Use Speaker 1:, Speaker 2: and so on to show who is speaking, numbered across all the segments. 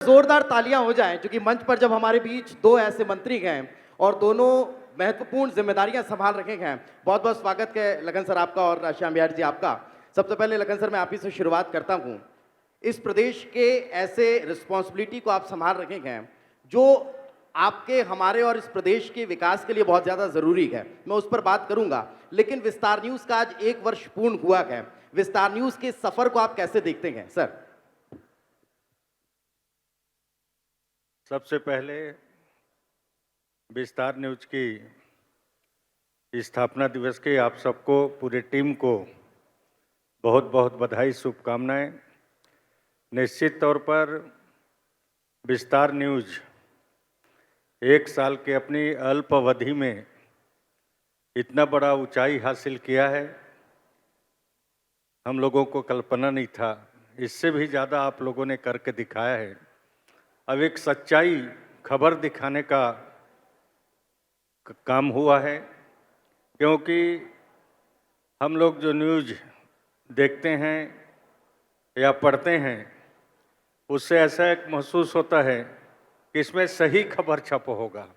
Speaker 1: जोरदार तालियां हो जाएं, क्योंकि मंच पर जब हमारे बीच दो ऐसे मंत्री हैं और दोनों महत्वपूर्ण जिम्मेदारियां संभाल रखे हैं। बहुत बहुत स्वागत है लगन सर आपका और श्याम बिहारी जी आपका। सबसे पहले लगन सर, मैं आप ही से शुरुआत करता हूं। इस प्रदेश के ऐसे रिस्पॉन्सिबिलिटी को आप संभाल रखे हैं जो आपके, हमारे और इस प्रदेश के विकास के लिए बहुत ज्यादा जरूरी है। मैं उस पर बात करूंगा, लेकिन विस्तार न्यूज का आज 1 वर्ष पूर्ण हुआ है। विस्तार न्यूज के सफर को आप कैसे देखते हैं सर?
Speaker 2: सबसे पहले विस्तार न्यूज की स्थापना दिवस के आप सबको, पूरे टीम को बहुत बहुत बधाई, शुभकामनाएं। निश्चित तौर पर विस्तार न्यूज 1 साल के अपनी अल्प अवधि में इतना बड़ा ऊंचाई हासिल किया है, हम लोगों को कल्पना नहीं था। इससे भी ज़्यादा आप लोगों ने करके दिखाया है। अब एक सच्चाई खबर दिखाने का काम हुआ है, क्योंकि हम लोग जो न्यूज़ देखते हैं या पढ़ते हैं, उससे ऐसा एक महसूस होता है कि इसमें सही खबर छप होगा।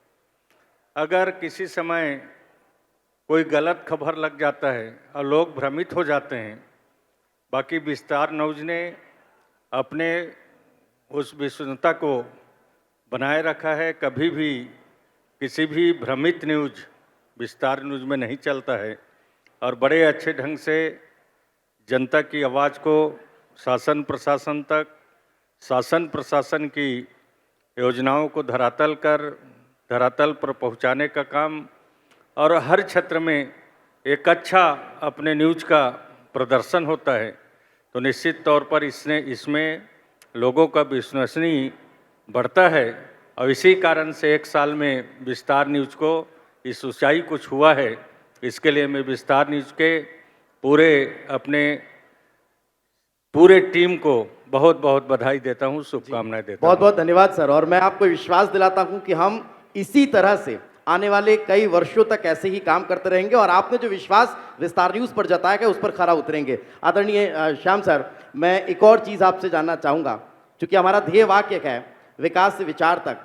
Speaker 2: अगर किसी समय कोई गलत खबर लग जाता है और लोग भ्रमित हो जाते हैं, बाकी विस्तार न्यूज ने अपने उस विश्वसनीयता को बनाए रखा है। कभी भी किसी भी भ्रमित न्यूज विस्तार न्यूज में नहीं चलता है और बड़े अच्छे ढंग से जनता की आवाज़ को शासन प्रशासन तक, शासन प्रशासन की योजनाओं को धरातल पर पहुंचाने का काम, और हर क्षेत्र में एक अच्छा अपने न्यूज का प्रदर्शन होता है। तो निश्चित तौर पर इसमें लोगों का विश्वसनीय बढ़ता है, और इसी कारण से 1 साल में विस्तार न्यूज को इस ऊंचाई को छुआ है। इसके लिए मैं विस्तार न्यूज के पूरे टीम को बहुत बहुत बधाई देता हूं, शुभकामनाएं देता हूं।
Speaker 1: बहुत बहुत धन्यवाद सर। और मैं आपको विश्वास दिलाता हूं कि हम इसी तरह से आने वाले कई वर्षों तक ऐसे ही काम करते रहेंगे, और आपने जो विश्वास विस्तार न्यूज पर जताया है उस पर खरा उतरेंगे। आदरणीय श्याम सर, मैं एक और चीज आपसे जानना चाहूंगा। क्योंकि हमारा ध्येय वाक्य है विकास से विचार तक,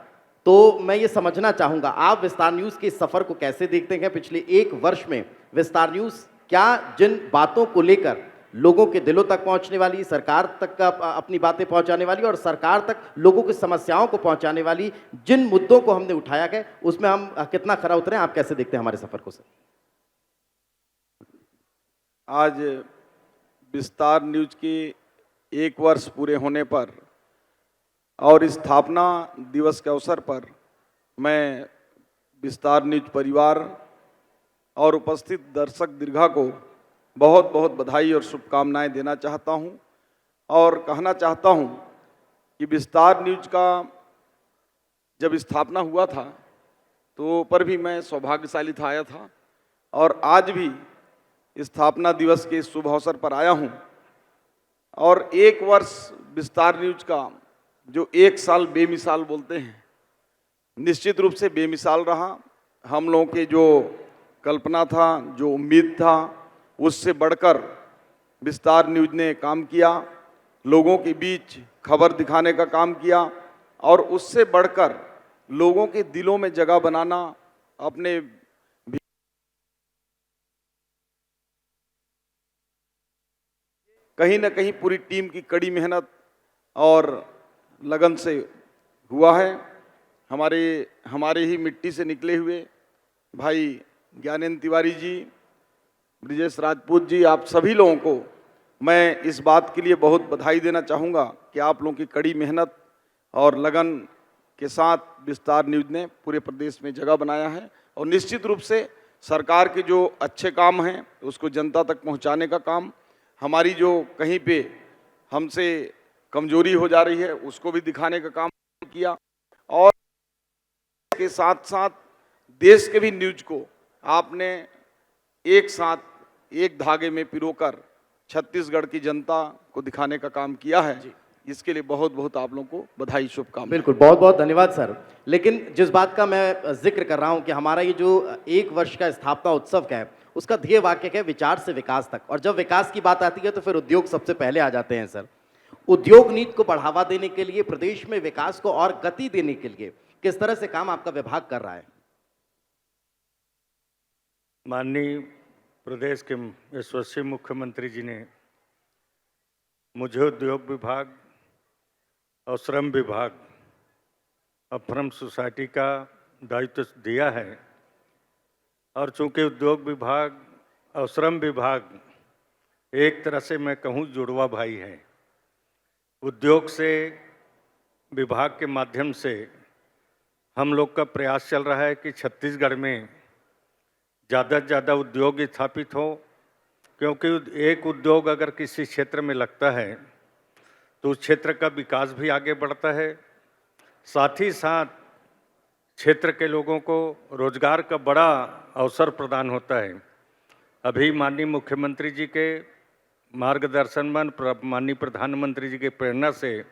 Speaker 1: तो मैं ये समझना चाहूंगा आप विस्तार न्यूज के सफर को कैसे देखते हैं? पिछले 1 वर्ष में विस्तार न्यूज क्या जिन बातों को लेकर लोगों के दिलों तक पहुंचने वाली, सरकार तक अपनी बातें पहुंचाने वाली और सरकार तक लोगों की समस्याओं को पहुंचाने वाली जिन मुद्दों को हमने उठाया है, उसमें हम कितना खरा उतरे? आप कैसे देखते हैं हमारे सफर को सर?
Speaker 3: आज विस्तार न्यूज के 1 वर्ष पूरे होने पर और स्थापना दिवस के अवसर पर मैं विस्तार न्यूज परिवार और उपस्थित दर्शक दीर्घा को बहुत बहुत बधाई और शुभकामनाएं देना चाहता हूं, और कहना चाहता हूं कि विस्तार न्यूज का जब स्थापना हुआ था तो पर भी मैं सौभाग्यशाली था, आया था, और आज भी स्थापना दिवस के शुभ अवसर पर आया हूं। और 1 वर्ष विस्तार न्यूज का जो 1 साल बेमिसाल बोलते हैं, निश्चित रूप से बेमिसाल रहा। हम लोगों के जो कल्पना था, जो उम्मीद था, उससे बढ़कर विस्तार न्यूज ने काम किया, लोगों के बीच खबर दिखाने का काम किया, और उससे बढ़कर लोगों के दिलों में जगह बनाना, अपने कहीं ना कहीं पूरी टीम की कड़ी मेहनत और लगन से हुआ है। हमारे ही मिट्टी से निकले हुए भाई ज्ञानेंद्र तिवारी जी, ब्रिजेश राजपूत जी, आप सभी लोगों को मैं इस बात के लिए बहुत बधाई देना चाहूँगा कि आप लोगों की कड़ी मेहनत और लगन के साथ विस्तार न्यूज ने पूरे प्रदेश में जगह बनाया है। और निश्चित रूप से सरकार के जो अच्छे काम हैं उसको जनता तक पहुँचाने का काम, हमारी जो कहीं पे हमसे कमजोरी हो जा रही है उसको भी दिखाने का काम किया, और के साथ साथ देश के भी न्यूज को आपने एक साथ एक धागे में पिरोकर छत्तीसगढ़ की जनता को दिखाने का काम किया है। इसके लिए बहुत बहुत आप लोगों को बधाई, शुभकामनाएं।
Speaker 1: बिल्कुल, बहुत बहुत धन्यवाद सर। लेकिन जिस बात का मैं जिक्र कर रहा हूं कि हमारा ये जो 1 वर्ष का स्थापना उत्सव का है, उसका ध्येय वाक्य है विचार से विकास तक, और जब विकास की बात आती है तो फिर उद्योग सबसे पहले आ जाते हैं सर। उद्योग नीति को बढ़ावा देने के लिए, प्रदेश में विकास को और गति देने के लिए किस तरह से काम आपका विभाग कर रहा है?
Speaker 2: माननीय प्रदेश के यशस्वी मुख्यमंत्री जी ने मुझे उद्योग विभाग और श्रम विभाग अफर्म सोसाइटी का दायित्व दिया है। और चूंकि उद्योग विभाग और श्रम विभाग एक तरह से मैं कहूँ जुड़वा भाई है, उद्योग से विभाग के माध्यम से हम लोग का प्रयास चल रहा है कि छत्तीसगढ़ में ज़्यादा से ज़्यादा उद्योग स्थापित हो, क्योंकि एक उद्योग अगर किसी क्षेत्र में लगता है तो उस क्षेत्र का विकास भी आगे बढ़ता है, साथ ही साथ क्षेत्र के लोगों को रोजगार का बड़ा अवसर प्रदान होता है। अभी माननीय मुख्यमंत्री जी के मार्गदर्शन में, माननीय प्रधानमंत्री जी के प्रेरणा से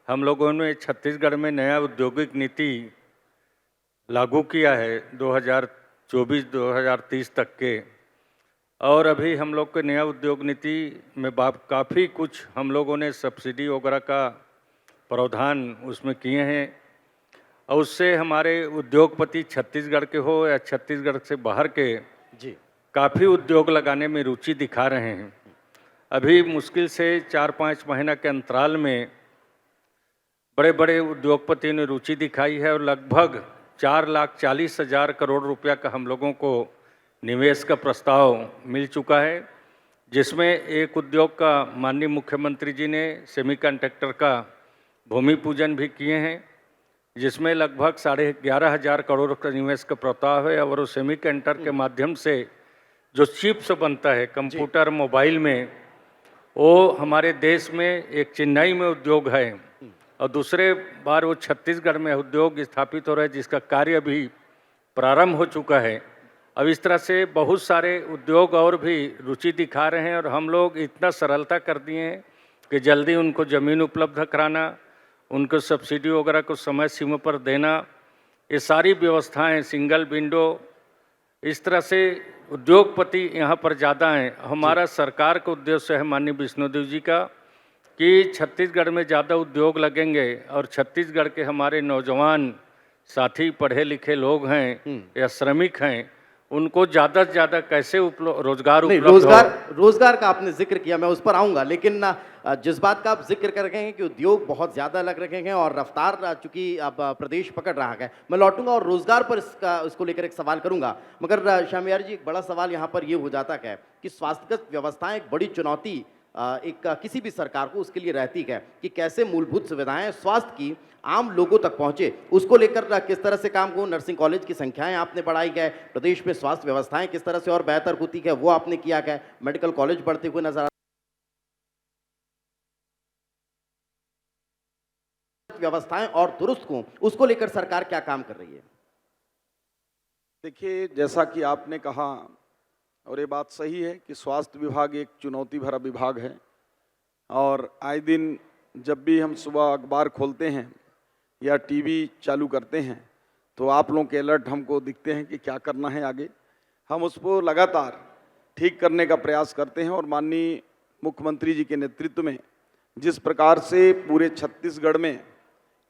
Speaker 2: हम लोगों ने छत्तीसगढ़ में नया औद्योगिक नीति लागू किया है 2024-2030 तक के। और अभी हम लोग के नया उद्योग नीति में काफ़ी कुछ हम लोगों ने सब्सिडी वगैरह का प्रावधान उसमें किए हैं, और उससे हमारे उद्योगपति छत्तीसगढ़ के हो या छत्तीसगढ़ से बाहर के
Speaker 1: जी
Speaker 2: काफ़ी उद्योग लगाने में रुचि दिखा रहे हैं। अभी मुश्किल से 4-5 महीना के अंतराल में बड़े बड़े उद्योगपतियों ने रुचि दिखाई है, और लगभग 4,40,000 करोड़ रुपया का हम लोगों को निवेश का प्रस्ताव मिल चुका है, जिसमें एक उद्योग का माननीय मुख्यमंत्री जी ने सेमीकंडक्टर का भूमि पूजन भी किए हैं, जिसमें लगभग 11,500 करोड़ का निवेश का प्रस्ताव है। और उस सेमीकंडक्टर के माध्यम से जो चिप्स बनता है कंप्यूटर मोबाइल में, वो हमारे देश में एक चेन्नई में उद्योग है, और दूसरे बार वो छत्तीसगढ़ में उद्योग स्थापित हो रहा है, जिसका कार्य अभी प्रारंभ हो चुका है। अब इस तरह से बहुत सारे उद्योग और भी रुचि दिखा रहे हैं, और हम लोग इतना सरलता कर दिए हैं कि जल्दी उनको ज़मीन उपलब्ध कराना, उनको सब्सिडी वगैरह को समय सीमा पर देना, ये सारी व्यवस्थाएं, सिंगल विंडो, इस तरह से उद्योगपति यहाँ पर ज़्यादा हैं। हमारा सरकार का उद्देश्य है माननीय विष्णुदेव जी का कि छत्तीसगढ़ में ज़्यादा उद्योग लगेंगे, और छत्तीसगढ़ के हमारे नौजवान साथी पढ़े लिखे लोग हैं या श्रमिक हैं, उनको ज़्यादा से ज़्यादा कैसे रोजगार
Speaker 1: नहीं,
Speaker 2: उपलब्ध
Speaker 1: रोजगार का आपने जिक्र किया, मैं उस पर आऊंगा, लेकिन जिस बात का आप जिक्र कर रहे हैं कि उद्योग बहुत ज़्यादा लग रहे हैं और रफ्तार चूंकि अब प्रदेश पकड़ रहा है, मैं लौटूंगा और रोजगार पर इसको लेकर एक सवाल करूंगा। मगर श्याम बिहारी जी, एक बड़ा सवाल यहाँ पर ये हो जाता है कि स्वास्थ्यगत व्यवस्थाएं एक बड़ी चुनौती किसी भी सरकार को उसके लिए रहती है कि कैसे मूलभूत सुविधाएं स्वास्थ्य की आम लोगों तक पहुंचे। उसको लेकर किस तरह से काम को, नर्सिंग कॉलेज की संख्याएं आपने बढ़ाई गए, प्रदेश में स्वास्थ्य व्यवस्थाएं किस तरह से और बेहतर होती है वो आपने किया गया, मेडिकल कॉलेज बढ़ते हुए नजर व्यवस्थाएं और दुरुस्त हों, उसको लेकर सरकार क्या काम कर रही है?
Speaker 3: देखिए, जैसा कि आपने कहा और ये बात सही है कि स्वास्थ्य विभाग एक चुनौती भरा विभाग है, और आए दिन जब भी हम सुबह अखबार खोलते हैं या टीवी चालू करते हैं तो आप लोगों के अलर्ट हमको दिखते हैं कि क्या करना है आगे। हम उसको लगातार ठीक करने का प्रयास करते हैं, और माननीय मुख्यमंत्री जी के नेतृत्व में जिस प्रकार से पूरे छत्तीसगढ़ में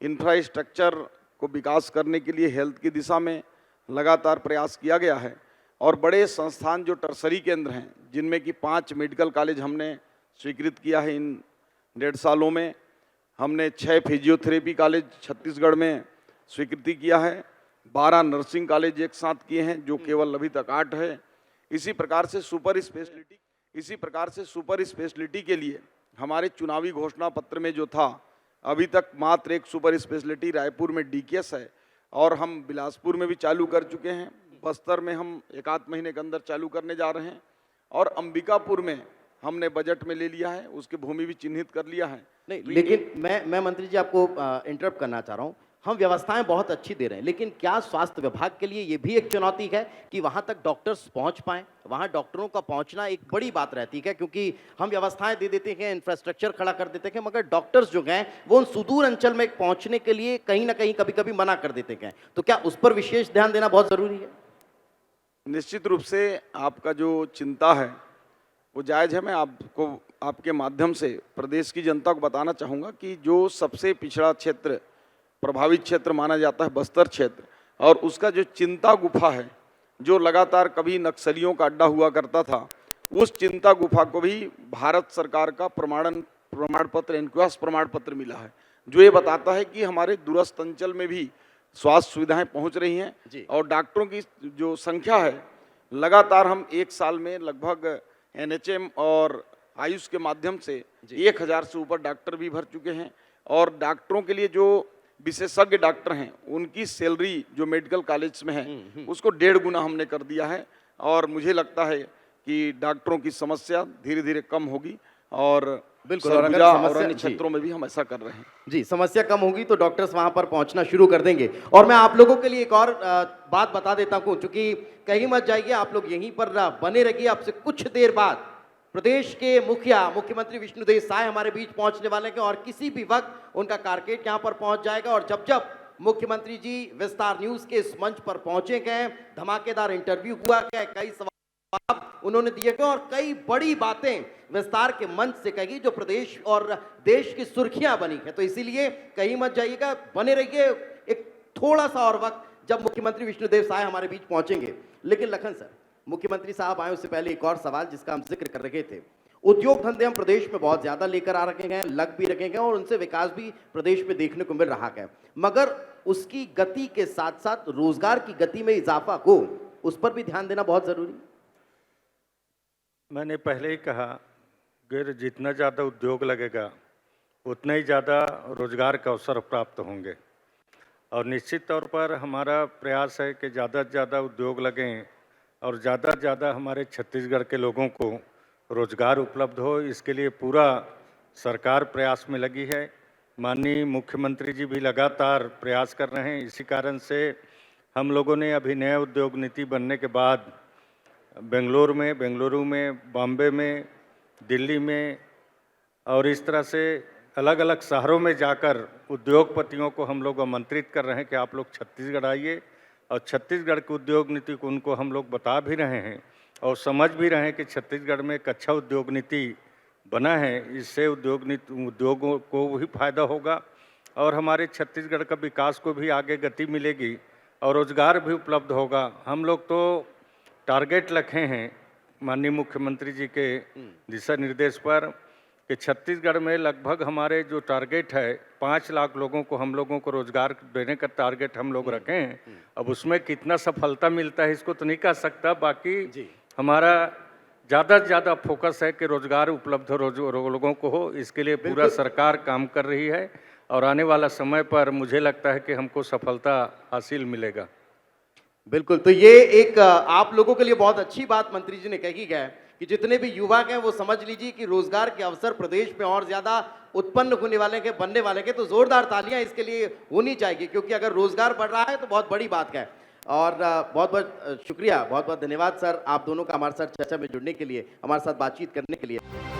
Speaker 3: इंफ्रास्ट्रक्चर को विकास करने के लिए हेल्थ की दिशा में लगातार प्रयास किया गया है, और बड़े संस्थान जो टर्सरी केंद्र हैं, जिनमें कि 5 मेडिकल कॉलेज हमने स्वीकृत किया है इन 1.5 सालों में, हमने 6 फिजियोथेरेपी कॉलेज छत्तीसगढ़ में स्वीकृति किया है, 12 नर्सिंग कॉलेज एक साथ किए हैं, जो केवल अभी तक 8 है। इसी प्रकार से सुपर स्पेशलिटी के लिए हमारे चुनावी घोषणा पत्र में जो था, अभी तक मात्र एक सुपर स्पेशलिटी रायपुर में डीकेएस है, और हम बिलासपुर में भी चालू कर चुके हैं, बस्तर में हम 1-8 महीने के अंदर चालू करने जा रहे हैं, और अंबिकापुर में हमने बजट में ले लिया है, उसकी भूमि भी चिन्हित कर लिया है।
Speaker 1: नहीं, लेकिन मैं मंत्री जी आपको इंटरप्ट करना चाह रहा हूं। हम व्यवस्थाएं बहुत अच्छी दे रहे हैं, लेकिन क्या स्वास्थ्य विभाग के लिए ये भी एक चुनौती है कि वहां तक डॉक्टर्स पहुंच पाएं? वहां डॉक्टरों का पहुंचना एक बड़ी बात रहती है, क्योंकि हम व्यवस्थाएं दे देते हैं, इंफ्रास्ट्रक्चर खड़ा कर देते हैं, मगर डॉक्टर्स जो हैं वो उन सुदूर अंचल में पहुंचने के लिए कहीं ना कहीं कभी कभी मना कर देते हैं। तो क्या उस पर विशेष ध्यान देना बहुत जरूरी है?
Speaker 3: निश्चित रूप से आपका जो चिंता है वो जायज़ है। मैं आपको आपके माध्यम से प्रदेश की जनता को बताना चाहूँगा कि जो सबसे पिछड़ा क्षेत्र, प्रभावित क्षेत्र माना जाता है बस्तर क्षेत्र, और उसका जो चिंता गुफा है, जो लगातार कभी नक्सलियों का अड्डा हुआ करता था, उस चिंता गुफा को भी भारत सरकार का प्रमाण पत्र, इनक्वास प्रमाण पत्र मिला है, जो ये बताता है कि हमारे दूरस्थ अंचल में भी स्वास्थ्य सुविधाएं पहुंच रही हैं और डॉक्टरों की जो संख्या है, लगातार हम एक साल में लगभग एनएचएम और आयुष के माध्यम से 1000 से ऊपर डॉक्टर भी भर चुके हैं। और डॉक्टरों के लिए जो विशेषज्ञ डॉक्टर हैं, उनकी सैलरी जो मेडिकल कॉलेज में है उसको 1.5 गुना हमने कर दिया है। और मुझे लगता है कि डॉक्टरों की समस्या धीरे धीरे कम होगी और
Speaker 1: बिल्कुल, और अगर
Speaker 3: सरगुजा और
Speaker 1: समस्या-
Speaker 3: अन्य
Speaker 1: जी।
Speaker 3: क्षेत्रों में भी हम ऐसा कर रहे हैं।
Speaker 1: जी, समस्या कम होगी तो डॉक्टर्स वहां पर पहुंचना शुरू कर देंगे। और मैं आप लोगों के लिए एक और बात बता देता हूं, क्योंकि कहीं मत जाइए, आप लोग यहीं पर बने रहिए। आपसे कुछ देर बाद प्रदेश के मुख्यमंत्री विष्णुदेव साय हमारे बीच पहुंचने वाले हैं और किसी भी वक्त उनका कारकेट यहां पर पहुंच जाएगा। और जब जब मुख्यमंत्री जी विस्तार न्यूज के इस मंच पर पहुंचे गए, धमाकेदार इंटरव्यू हुआ गया, कई सवाल उन्होंने दिए गए और कई बड़ी बातें विस्तार के मंच से कही जो प्रदेश और देश की सुर्खियां बनी है। तो इसीलिए कहीं मत जाइएगा, बने रहिए एक थोड़ा सा और वक्त, जब मुख्यमंत्री विष्णुदेव साय हमारे बीच पहुंचेंगे। लेकिन लखन सर, मुख्यमंत्री साहब आए उससे पहले एक और सवाल जिसका हम जिक्र कर रहे थे। उद्योग धंधे हम प्रदेश में बहुत ज्यादा लेकर आ रखे हैं, लग भी रखे हैं और उनसे विकास भी प्रदेश में देखने को मिल रहा है, मगर उसकी गति के साथ साथ रोजगार की गति में इजाफा हो, उस पर भी ध्यान देना बहुत जरूरी है।
Speaker 2: मैंने पहले ही कहा कि जितना ज़्यादा उद्योग लगेगा उतना ही ज़्यादा रोजगार के अवसर प्राप्त होंगे। और निश्चित तौर पर हमारा प्रयास है कि ज़्यादा से ज़्यादा उद्योग लगें और ज़्यादा से ज़्यादा हमारे छत्तीसगढ़ के लोगों को रोजगार उपलब्ध हो। इसके लिए पूरा सरकार प्रयास में लगी है। माननीय मुख्यमंत्री जी भी लगातार प्रयास कर रहे हैं। इसी कारण से हम लोगों ने अभी नया उद्योग नीति बनने के बाद बेंगलुरु में, बॉम्बे में, दिल्ली में और इस तरह से अलग अलग शहरों में जाकर उद्योगपतियों को हम लोग आमंत्रित कर रहे हैं कि आप लोग छत्तीसगढ़ आइए, और छत्तीसगढ़ की उद्योग नीति को उनको हम लोग बता भी रहे हैं और समझ भी रहे हैं कि छत्तीसगढ़ में एक अच्छा उद्योग नीति बना है। इससे उद्योगों को भी फायदा होगा और हमारे छत्तीसगढ़ का विकास को भी आगे गति मिलेगी और रोजगार भी उपलब्ध होगा। हम लोग तो टारगेट रखे हैं माननीय मुख्यमंत्री जी के दिशा निर्देश पर कि छत्तीसगढ़ में लगभग हमारे जो टारगेट है 5 लाख लोगों को हम लोगों को रोजगार देने का टारगेट हम लोग रखे हैं। अब उसमें कितना सफलता मिलता है इसको तो नहीं कह सकता, बाकी हमारा ज़्यादा से ज़्यादा फोकस है कि रोजगार उपलब्ध लोगों को हो। इसके लिए पूरा सरकार काम कर रही है और आने वाला समय पर मुझे लगता है कि हमको सफलता हासिल मिलेगा।
Speaker 1: बिल्कुल, तो ये एक आप लोगों के लिए बहुत अच्छी बात मंत्री जी ने कही है कि जितने भी युवा हैं वो समझ लीजिए कि रोजगार के अवसर प्रदेश में और ज्यादा उत्पन्न होने वाले हैं, बनने वाले हैं। तो जोरदार तालियां इसके लिए होनी चाहिए, क्योंकि अगर रोजगार बढ़ रहा है तो बहुत बड़ी बात है। और बहुत बहुत शुक्रिया, बहुत बहुत धन्यवाद सर, आप दोनों का हमारे साथ चर्चा में जुड़ने के लिए, हमारे साथ बातचीत करने के लिए।